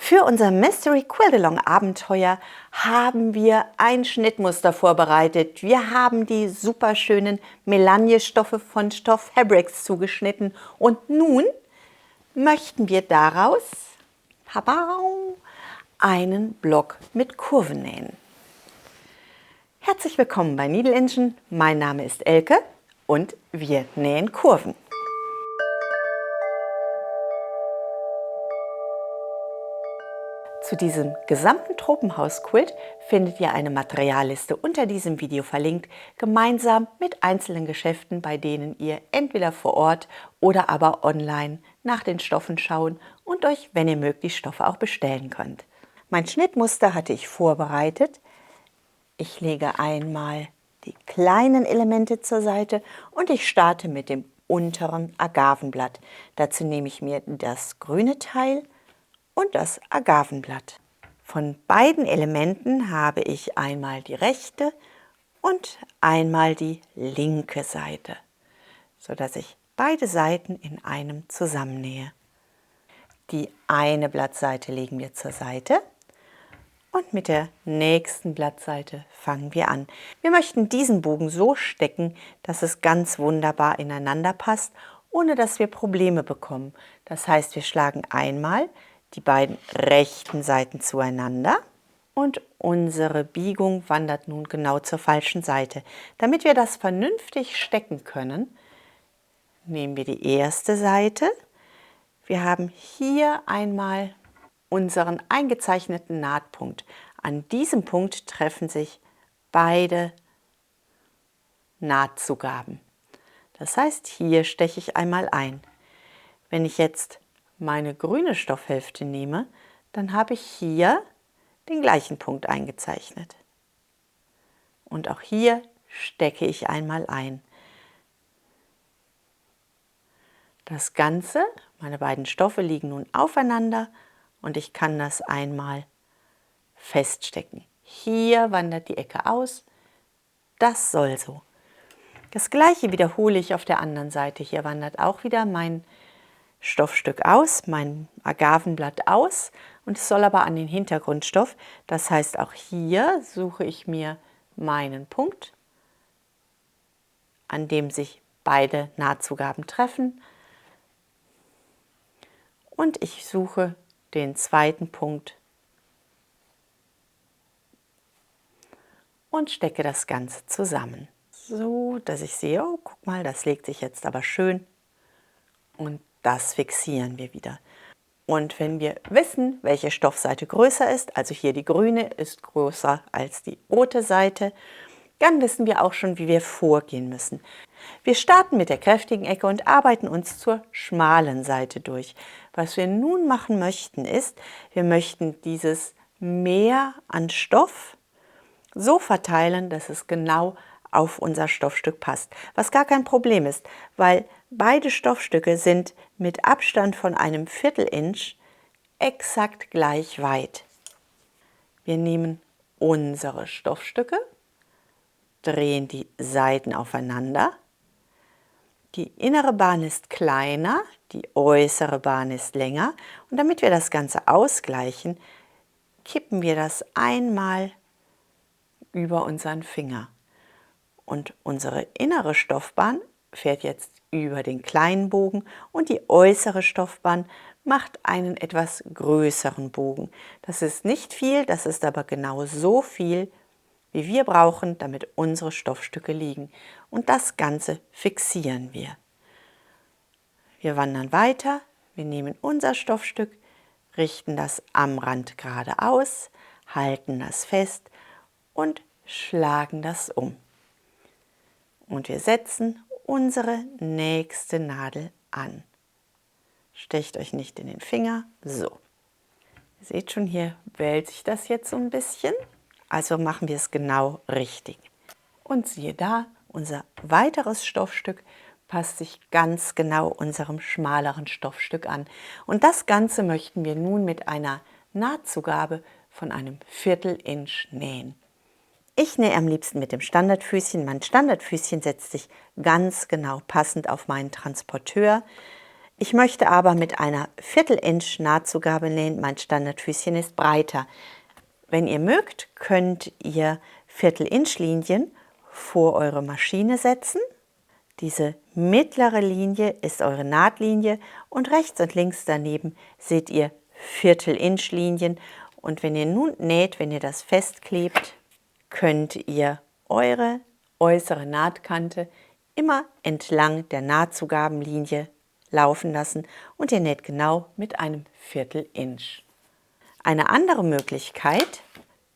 Für unser Mystery Quilt-Along Abenteuer haben wir ein Schnittmuster vorbereitet. Wir haben die super schönen Melange-Stoffe von Stoff Fabrics zugeschnitten und nun möchten wir daraus einen Block mit Kurven nähen. Herzlich willkommen bei Needle Engine. Mein Name ist Elke und wir nähen Kurven. Zu diesem gesamten Tropenhaus-Quilt findet ihr eine Materialliste unter diesem Video verlinkt, gemeinsam mit einzelnen Geschäften, bei denen ihr entweder vor Ort oder aber online nach den Stoffen schauen und euch, wenn ihr mögt, die Stoffe auch bestellen könnt. Mein Schnittmuster hatte ich vorbereitet. Ich lege einmal die kleinen Elemente zur Seite und ich starte mit dem unteren Agavenblatt. Dazu nehme ich mir das grüne Teil und das Agavenblatt. Von beiden Elementen habe ich einmal die rechte und einmal die linke Seite, sodass ich beide Seiten in einem zusammennähe. Die eine Blattseite legen wir zur Seite und mit der nächsten Blattseite fangen wir an. Wir möchten diesen Bogen so stecken, dass es ganz wunderbar ineinander passt, ohne dass wir Probleme bekommen. Das heißt, wir schlagen einmal die beiden rechten Seiten zueinander und unsere Biegung wandert nun genau zur falschen Seite. Damit wir das vernünftig stecken können, nehmen wir die erste Seite. Wir haben hier einmal unseren eingezeichneten Nahtpunkt. An diesem Punkt treffen sich beide Nahtzugaben. Das heißt, hier steche ich einmal ein. Wenn ich jetzt meine grüne Stoffhälfte nehme, dann habe ich hier den gleichen Punkt eingezeichnet. Und auch hier stecke ich einmal ein. Das Ganze, meine beiden Stoffe liegen nun aufeinander und ich kann das einmal feststecken. Hier wandert die Ecke aus. Das soll so. Das gleiche wiederhole ich auf der anderen Seite. Hier wandert auch wieder mein Stoffstück aus, mein Agavenblatt aus und es soll aber an den Hintergrundstoff. Das heißt, auch hier suche ich mir meinen Punkt, an dem sich beide Nahtzugaben treffen und ich suche den zweiten Punkt und stecke das Ganze zusammen. So, dass ich sehe, oh, guck mal, das legt sich jetzt aber schön und das fixieren wir wieder. Und wenn wir wissen, welche Stoffseite größer ist, also hier die grüne ist größer als die rote Seite, dann wissen wir auch schon, wie wir vorgehen müssen. Wir starten mit der kräftigen Ecke und arbeiten uns zur schmalen Seite durch. Was wir nun machen möchten ist, wir möchten dieses Mehr an Stoff so verteilen, dass es genau auf unser Stoffstück passt. Was gar kein Problem ist, weil beide Stoffstücke sind mit Abstand von einem Viertel-Inch exakt gleich weit. Wir nehmen unsere Stoffstücke, drehen die Seiten aufeinander. Die innere Bahn ist kleiner, die äußere Bahn ist länger. Und damit wir das Ganze ausgleichen, kippen wir das einmal über unseren Finger. Und unsere innere Stoffbahn fährt jetzt über den kleinen Bogen und die äußere Stoffbahn macht einen etwas größeren Bogen. Das ist nicht viel, das ist aber genau so viel, wie wir brauchen, damit unsere Stoffstücke liegen. Und das Ganze fixieren wir. Wir wandern weiter, wir nehmen unser Stoffstück, richten das am Rand gerade aus, halten das fest und schlagen das um. Und wir setzen unsere nächste Nadel an. Stecht euch nicht in den Finger. So. Ihr seht schon, hier wälzt sich das jetzt so ein bisschen. Also machen wir es genau richtig. Und siehe da, unser weiteres Stoffstück passt sich ganz genau unserem schmaleren Stoffstück an. Und das Ganze möchten wir nun mit einer Nahtzugabe von einem Viertel-Inch nähen. Ich nähe am liebsten mit dem Standardfüßchen. Mein Standardfüßchen setzt sich ganz genau passend auf meinen Transporteur. Ich möchte aber mit einer Viertel-Inch Nahtzugabe nähen. Mein Standardfüßchen ist breiter. Wenn ihr mögt, könnt ihr Viertel-Inch-Linien vor eure Maschine setzen. Diese mittlere Linie ist eure Nahtlinie und rechts und links daneben seht ihr Viertel-Inch-Linien. Und wenn ihr nun näht, wenn ihr das festklebt, könnt ihr eure äußere Nahtkante immer entlang der Nahtzugabenlinie laufen lassen und ihr näht genau mit einem Viertel-Inch. Eine andere Möglichkeit,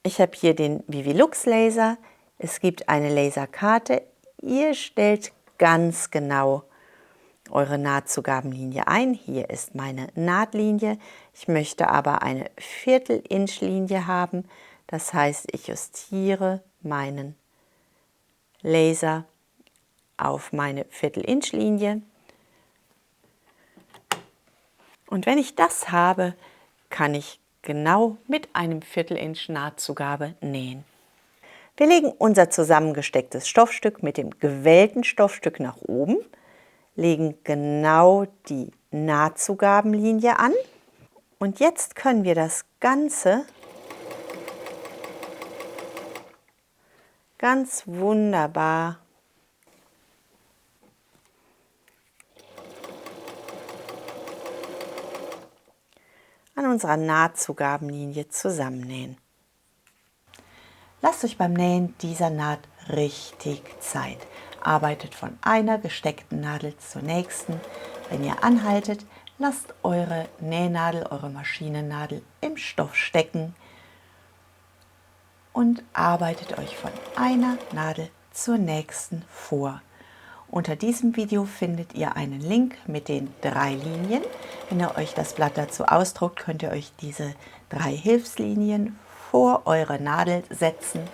ich habe hier den Vivilux Laser, es gibt eine Laserkarte, ihr stellt ganz genau eure Nahtzugabenlinie ein. Hier ist meine Nahtlinie. Ich möchte aber eine Viertel-Inch-Linie haben. Das heißt, ich justiere meinen Laser auf meine Viertel-Inch-Linie. Und wenn ich das habe, kann ich genau mit einem Viertel-Inch Nahtzugabe nähen. Wir legen unser zusammengestecktes Stoffstück mit dem gewellten Stoffstück nach oben, legen genau die Nahtzugabenlinie an und jetzt können wir das Ganze ganz wunderbar an unserer Nahtzugabenlinie zusammennähen. Lasst euch beim Nähen dieser Naht richtig Zeit. Arbeitet von einer gesteckten Nadel zur nächsten. Wenn ihr anhaltet, lasst eure Nähnadel, eure Maschinennadel im Stoff stecken und arbeitet euch von einer Nadel zur nächsten vor. Unter diesem Video findet ihr einen Link mit den 3 Linien. Wenn ihr euch das Blatt dazu ausdruckt, könnt ihr euch diese 3 Hilfslinien vor eure Nadel setzen.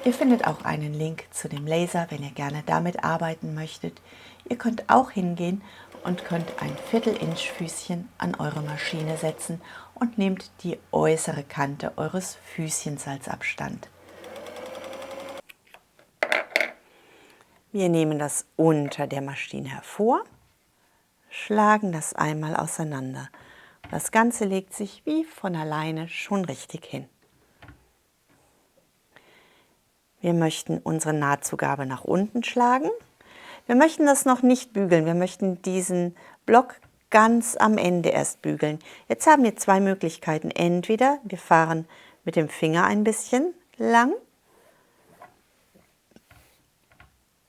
Ihr findet auch einen Link zu dem Laser, wenn ihr gerne damit arbeiten möchtet. Ihr könnt auch hingehen und könnt ein Viertel-Inch Füßchen an eure Maschine setzen und nehmt die äußere Kante eures Füßchens als Abstand. Wir nehmen das unter der Maschine hervor, schlagen das einmal auseinander. Das Ganze legt sich wie von alleine schon richtig hin. Wir möchten unsere Nahtzugabe nach unten schlagen. Wir möchten das noch nicht bügeln, wir möchten diesen Block ganz am Ende erst bügeln. Jetzt haben wir 2 Möglichkeiten. Entweder wir fahren mit dem Finger ein bisschen lang,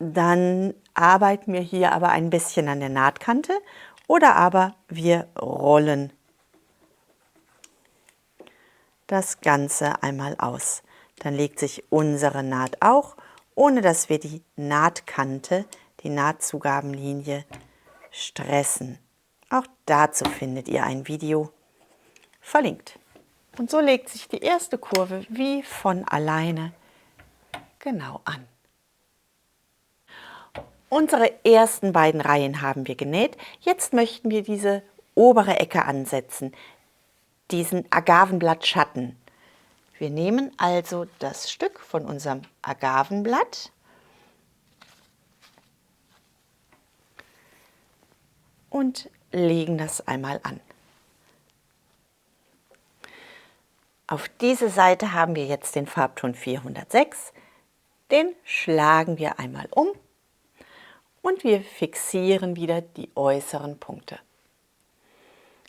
dann arbeiten wir hier aber ein bisschen an der Nahtkante, oder aber wir rollen das Ganze einmal aus. Dann legt sich unsere Naht auch, ohne dass wir die Nahtkante, die Nahtzugabenlinie stressen. Auch dazu findet ihr ein Video verlinkt. Und so legt sich die erste Kurve wie von alleine genau an. Unsere ersten beiden Reihen haben wir genäht. Jetzt möchten wir diese obere Ecke ansetzen, diesen Agavenblattschatten. Wir nehmen also das Stück von unserem Agavenblatt und legen das einmal an. Auf diese Seite haben wir jetzt den Farbton 406. Den schlagen wir einmal um und wir fixieren wieder die äußeren Punkte.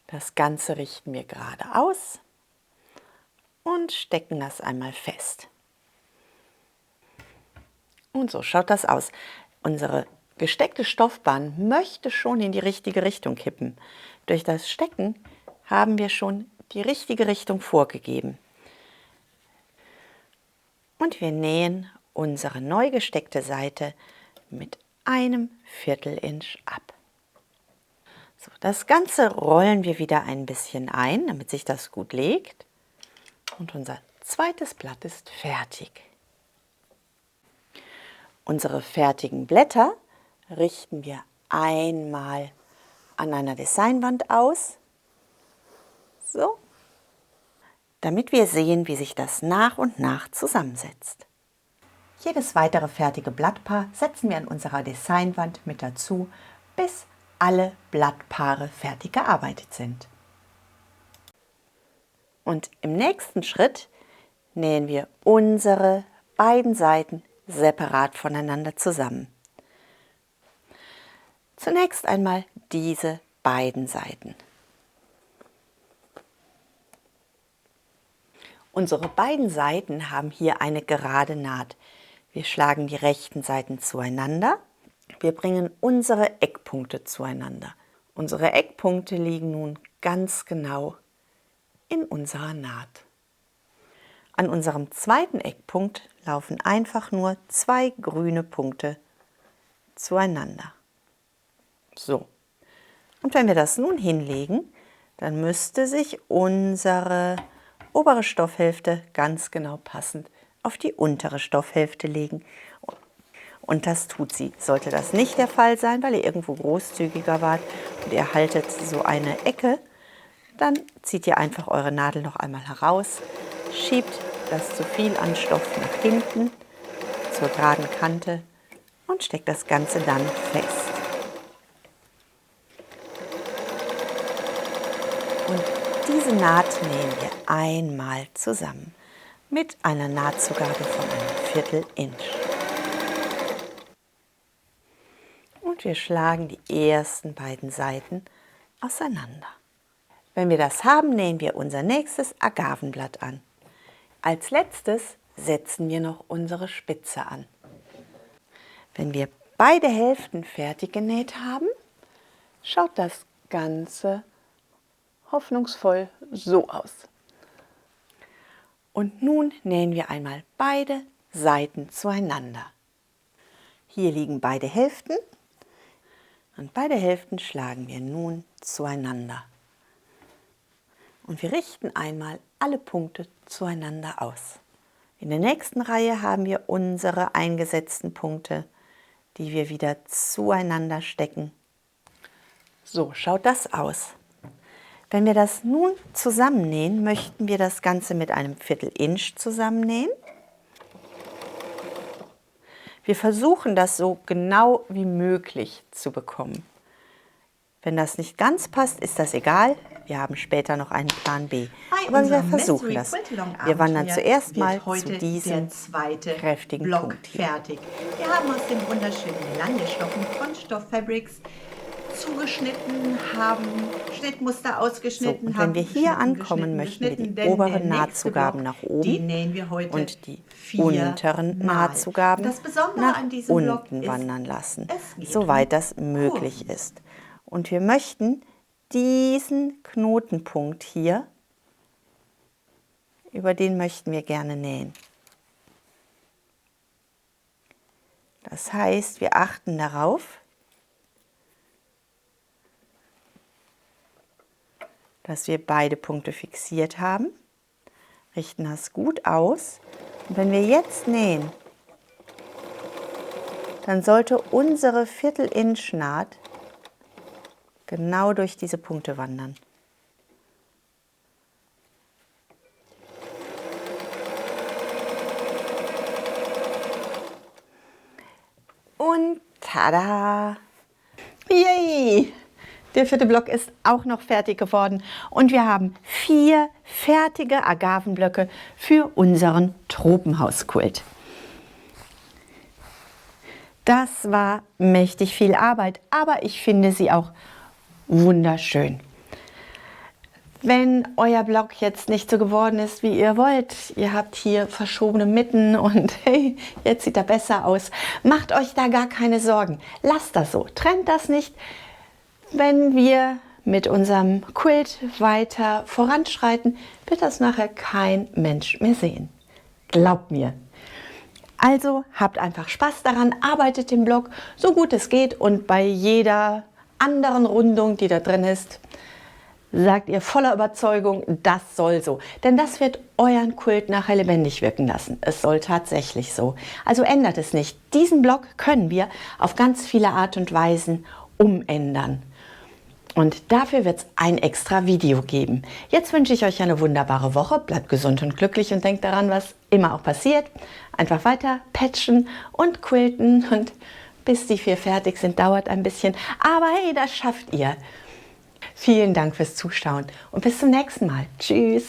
Das Ganze richten wir gerade aus und stecken das einmal fest. Und so schaut das aus. Unsere gesteckte Stoffbahn möchte schon in die richtige Richtung kippen. Durch das Stecken haben wir schon die richtige Richtung vorgegeben. Und wir nähen unsere neu gesteckte Seite mit einem Viertel-Inch ab. So, das Ganze rollen wir wieder ein bisschen ein, damit sich das gut legt. Und unser zweites Blatt ist fertig. Unsere fertigen Blätter richten wir einmal an einer Designwand aus, so, damit wir sehen, wie sich das nach und nach zusammensetzt. Jedes weitere fertige Blattpaar setzen wir an unserer Designwand mit dazu, bis alle Blattpaare fertig gearbeitet sind. Und im nächsten Schritt nähen wir unsere beiden Seiten separat voneinander zusammen. Zunächst einmal diese beiden Seiten. Unsere beiden Seiten haben hier eine gerade Naht. Wir schlagen die rechten Seiten zueinander. Wir bringen unsere Eckpunkte zueinander. Unsere Eckpunkte liegen nun ganz genau in unserer Naht. An unserem zweiten Eckpunkt laufen einfach nur 2 grüne Punkte zueinander. So. Und wenn wir das nun hinlegen, dann müsste sich unsere obere Stoffhälfte ganz genau passend auf die untere Stoffhälfte legen. Und das tut sie. Sollte das nicht der Fall sein, weil ihr irgendwo großzügiger wart und ihr haltet so eine Ecke, dann zieht ihr einfach eure Nadel noch einmal heraus, schiebt das zu viel an Stoff nach hinten zur geraden Kante und steckt das Ganze dann fest. Und diese Naht nähen wir einmal zusammen mit einer Nahtzugabe von einem Viertel-Inch. Und wir schlagen die ersten beiden Seiten auseinander. Wenn wir das haben, nähen wir unser nächstes Agavenblatt an. Als letztes setzen wir noch unsere Spitze an. Wenn wir beide Hälften fertig genäht haben, schaut das Ganze hoffnungsvoll so aus. Und nun nähen wir einmal beide Seiten zueinander. Hier liegen beide Hälften und beide Hälften schlagen wir nun zueinander. Und wir richten einmal alle Punkte zueinander aus. In der nächsten Reihe haben wir unsere eingesetzten Punkte, die wir wieder zueinander stecken. So schaut das aus. Wenn wir das nun zusammennähen, möchten wir das Ganze mit einem Viertel-Inch zusammennähen. Wir versuchen das so genau wie möglich zu bekommen. Wenn das nicht ganz passt, ist das egal. Wir haben später noch einen Plan B. Aber wir versuchen das. Wir wandern zuerst mal zu diesem kräftigen Punkt hier. Fertig. Wir haben aus den wunderschönen Landestoffen von Stoff Fabrics zugeschnitten, haben Schnittmuster ausgeschnitten. So, und wenn wir hier ankommen, möchten wir die oberen Nahtzugaben nach oben und die unteren Nahtzugaben nach unten wandern lassen, soweit das möglich ist. Und wir möchten diesen Knotenpunkt hier, über den möchten wir gerne nähen. Das heißt, wir achten darauf, dass wir beide Punkte fixiert haben, richten das gut aus. Und wenn wir jetzt nähen, dann sollte unsere Viertel-Inch Naht genau durch diese Punkte wandern. Und tada! Yay! Der vierte Block ist auch noch fertig geworden und wir haben 4 fertige Agavenblöcke für unseren Tropenhausquilt. Das war mächtig viel Arbeit, aber ich finde sie auch wunderschön. Wenn euer Block jetzt nicht so geworden ist, wie ihr wollt, ihr habt hier verschobene Mitten und hey, jetzt sieht er besser aus, macht euch da gar keine Sorgen. Lasst das so, trennt das nicht. Wenn wir mit unserem Quilt weiter voranschreiten, wird das nachher kein Mensch mehr sehen. Glaubt mir. Also habt einfach Spaß daran, arbeitet den Block so gut es geht und bei jeder anderen Rundung, die da drin ist, sagt ihr voller Überzeugung, das soll so. Denn das wird euren Quilt nachher lebendig wirken lassen. Es soll tatsächlich so. Also ändert es nicht. Diesen Block können wir auf ganz viele Art und Weisen umändern. Und dafür wird es ein extra Video geben. Jetzt wünsche ich euch eine wunderbare Woche. Bleibt gesund und glücklich und denkt daran, was immer auch passiert. Einfach weiter patchen und quilten und bis die 4 fertig sind, dauert ein bisschen. Aber hey, das schafft ihr. Vielen Dank fürs Zuschauen und bis zum nächsten Mal. Tschüss.